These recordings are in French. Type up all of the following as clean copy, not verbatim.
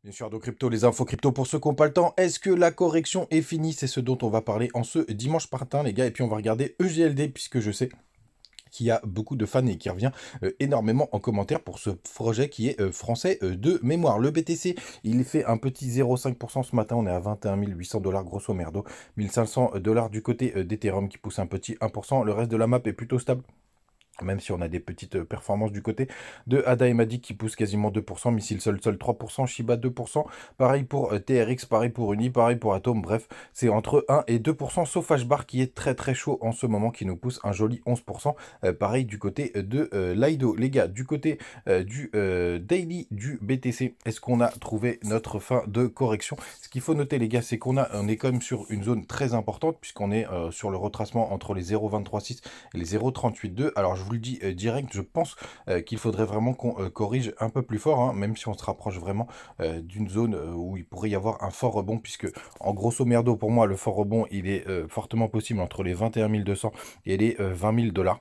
Bien sûr, de crypto, les infos crypto pour ceux qui n'ont pas le temps. Est-ce que la correction est finie? C'est ce dont on va parler en ce dimanche matin, les gars. Et puis on va regarder EGLD, puisque je sais qu'il y a beaucoup de fans et qui revient énormément en commentaire pour ce projet qui est français de mémoire. Le BTC, il fait un petit 0,5% ce matin. On est à 21 800 $ grosso merdo. 1500 $ du côté d'Ethereum qui pousse un petit 1%. Le reste de la map est plutôt stable. Même si on a des petites performances du côté de Ada et Matic qui poussent quasiment 2%, Missile Sol 3%, Shiba 2%, pareil pour TRX, pareil pour Uni, pareil pour Atom, bref, c'est entre 1 et 2%, sauf Hbar qui est très très chaud en ce moment, qui nous pousse un joli 11%, pareil du côté de Lido. Les gars, du côté du daily du BTC, est-ce qu'on a trouvé notre fin de correction? Ce qu'il faut noter les gars, c'est on est quand même sur une zone très importante, puisqu'on est sur le retracement entre les 0,236 et les 0,382. Alors je vous le dis direct, je pense qu'il faudrait vraiment qu'on corrige un peu plus fort, hein, même si on se rapproche vraiment d'une zone où il pourrait y avoir un fort rebond, puisque en grosso merdo, pour moi, le fort rebond, il est fortement possible entre les 21 200 et les 20 000 $.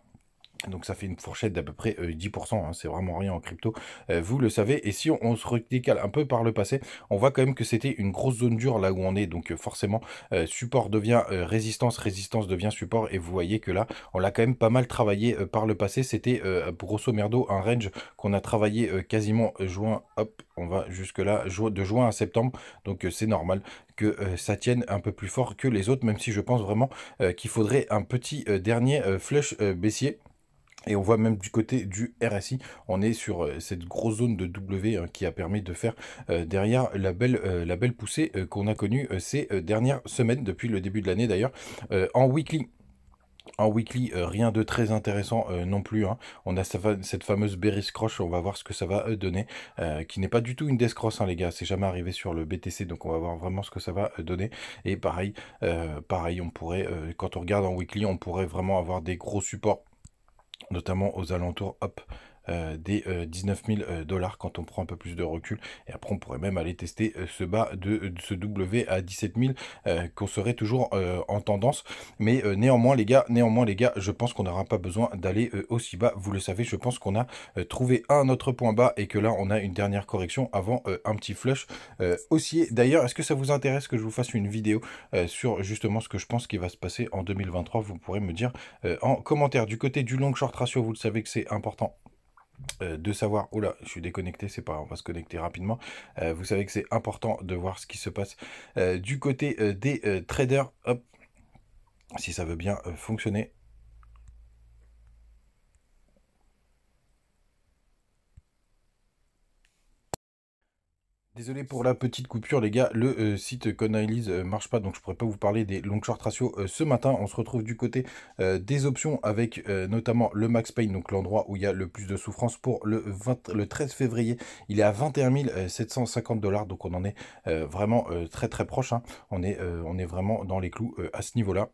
Donc ça fait une fourchette d'à peu près 10%, hein, c'est vraiment rien en crypto, vous le savez. Et si on se redécale un peu par le passé, on voit quand même que c'était une grosse zone dure là où on est. Donc forcément, support devient résistance, résistance devient support. Et vous voyez que là, on l'a quand même pas mal travaillé par le passé. C'était grosso merdo un range qu'on a travaillé quasiment juin, hop, on va jusque là, de juin à septembre. Donc c'est normal que ça tienne un peu plus fort que les autres, même si je pense vraiment qu'il faudrait un petit dernier flush baissier. Et on voit même du côté du RSI, on est sur cette grosse zone de W qui a permis de faire derrière la belle poussée qu'on a connue ces dernières semaines, depuis le début de l'année d'ailleurs. En weekly, rien de très intéressant non plus, hein. On a cette fameuse bearish cross, on va voir ce que ça va donner, qui n'est pas du tout une death cross, hein, les gars. C'est jamais arrivé sur le BTC, donc on va voir vraiment ce que ça va donner. Et pareil, on pourrait, quand on regarde en weekly, on pourrait vraiment avoir des gros supports, notamment aux alentours hop, des 19 000 $ quand on prend un peu plus de recul. Et après, on pourrait même aller tester ce bas de ce W à 17 000, qu'on serait toujours en tendance. Mais néanmoins, les gars, je pense qu'on n'aura pas besoin d'aller aussi bas. Vous le savez, je pense qu'on a trouvé un autre point bas et que là, on a une dernière correction avant un petit flush haussier. D'ailleurs, est-ce que ça vous intéresse que je vous fasse une vidéo sur justement ce que je pense qui va se passer en 2023? Vous pourrez me dire en commentaire. Du côté du long short ratio, vous le savez que c'est important de savoir. Oula, je suis déconnecté, c'est pas grave, on va se connecter rapidement. Vous savez que c'est important de voir ce qui se passe du côté des traders. Hop, si ça veut bien fonctionner. Désolé pour la petite coupure, les gars. Le site Coinalyse marche pas, donc je pourrais pas vous parler des long short ratios ce matin. On se retrouve du côté des options avec notamment le max pain, donc l'endroit où il y a le plus de souffrance pour le 13 février. Il est à 21 750 $, donc on en est vraiment très très proche, hein. On est vraiment dans les clous à ce niveau-là.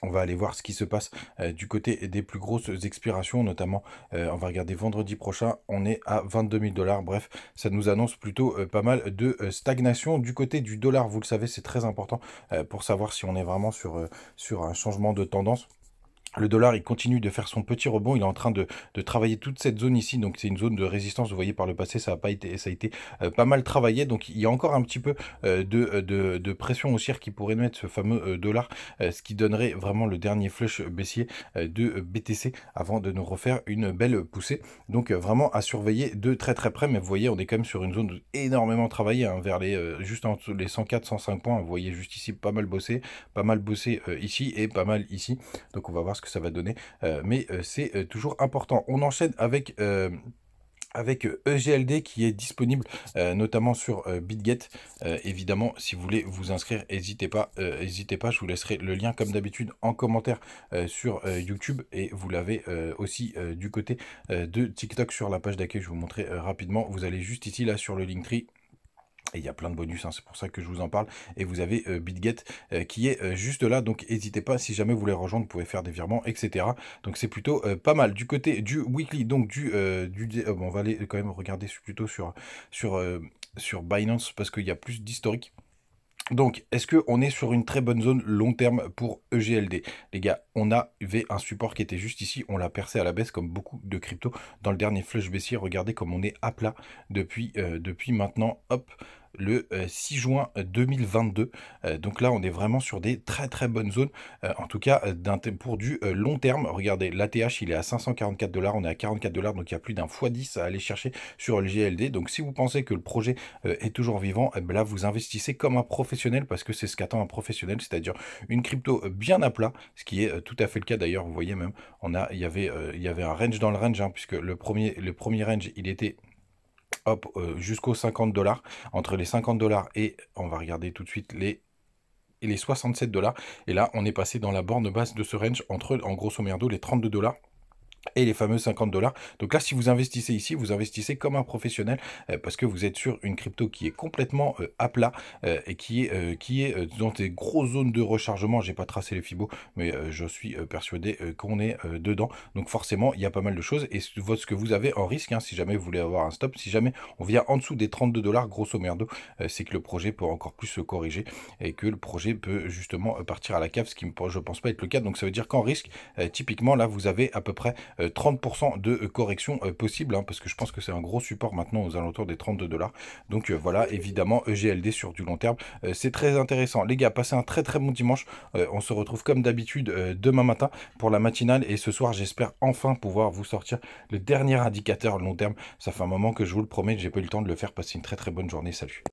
On va aller voir ce qui se passe du côté des plus grosses expirations, notamment on va regarder vendredi prochain, on est à 22 000 $. Bref, ça nous annonce plutôt pas mal de stagnation. Du côté du dollar, vous le savez, c'est très important pour savoir si on est vraiment sur un changement de tendance. Le dollar, il continue de faire son petit rebond. Il est en train de travailler toute cette zone ici. Donc, c'est une zone de résistance. Vous voyez, par le passé, ça a pas été, ça a été pas mal travaillé. Donc, il y a encore un petit peu de pression haussière qui pourrait mettre ce fameux dollar, ce qui donnerait vraiment le dernier flush baissier de BTC avant de nous refaire une belle poussée. Donc, vraiment à surveiller de très très près. Mais vous voyez, on est quand même sur une zone énormément travaillée, hein, vers juste en dessous les 104, 105 points. Vous voyez juste ici, pas mal bossé ici et pas mal ici. Donc, on va voir ce que ça va donner, mais c'est toujours important. On enchaîne avec EGLD qui est disponible notamment sur BitGet. Évidemment, si vous voulez vous inscrire, n'hésitez pas, je vous laisserai le lien comme d'habitude en commentaire sur YouTube, et vous l'avez aussi du côté de TikTok sur la page d'accueil. Je vais vous montrer rapidement. Vous allez juste ici là sur le Linktree. Et il y a plein de bonus, hein, c'est pour ça que je vous en parle. Et vous avez BitGet qui est juste là. Donc n'hésitez pas, si jamais vous voulez rejoindre, vous pouvez faire des virements, etc. Donc c'est plutôt pas mal. Du côté du weekly, donc bon, on va aller quand même regarder plutôt sur Binance, parce qu'il y a plus d'historique. Donc, est-ce qu'on est sur une très bonne zone long terme pour EGLD? Les gars, on avait un support qui était juste ici, on l'a percé à la baisse comme beaucoup de crypto dans le dernier flush baissier. Regardez comme on est à plat depuis maintenant, hop, le 6 juin 2022. Donc là, on est vraiment sur des très très bonnes zones, en tout cas pour du long terme. Regardez, l'ATH, il est à 544 $, on est à 44 $, donc il y a plus d'un x10 à aller chercher sur le GLD. Donc si vous pensez que le projet est toujours vivant, ben là, vous investissez comme un professionnel, parce que c'est ce qu'attend un professionnel, c'est-à-dire une crypto bien à plat, ce qui est tout à fait le cas d'ailleurs. Vous voyez même, il y avait un range dans le range, hein, puisque le premier range, il était hop, jusqu'aux 50 $, entre les 50 $ et, on va regarder tout de suite, les 67 $. Et là, on est passé dans la borne basse de ce range, entre, en grosso merdo, les 32 $ et les fameux 50 $. Donc là, si vous investissez ici, vous investissez comme un professionnel, parce que vous êtes sur une crypto qui est complètement à plat, et qui est dans des grosses zones de rechargement. J'ai pas tracé les fibos, mais je suis persuadé qu'on est dedans. Donc forcément, il y a pas mal de choses. Et ce que vous avez en risque, hein, si jamais vous voulez avoir un stop, si jamais on vient en dessous des 32 $, grosso merdo, c'est que le projet peut encore plus se corriger et que le projet peut justement partir à la cave, ce qui, je pense pas être le cas. Donc ça veut dire qu'en risque, typiquement, là, vous avez à peu près 30% de correction possible, hein, parce que je pense que c'est un gros support maintenant aux alentours des 32 $. Donc voilà, évidemment, EGLD sur du long terme, c'est très intéressant. Les gars, passez un très très bon dimanche. On se retrouve comme d'habitude demain matin pour la matinale, et ce soir, j'espère enfin pouvoir vous sortir le dernier indicateur long terme. Ça fait un moment que je vous le promets, j'ai pas eu le temps de le faire. Passer une très très bonne journée. Salut.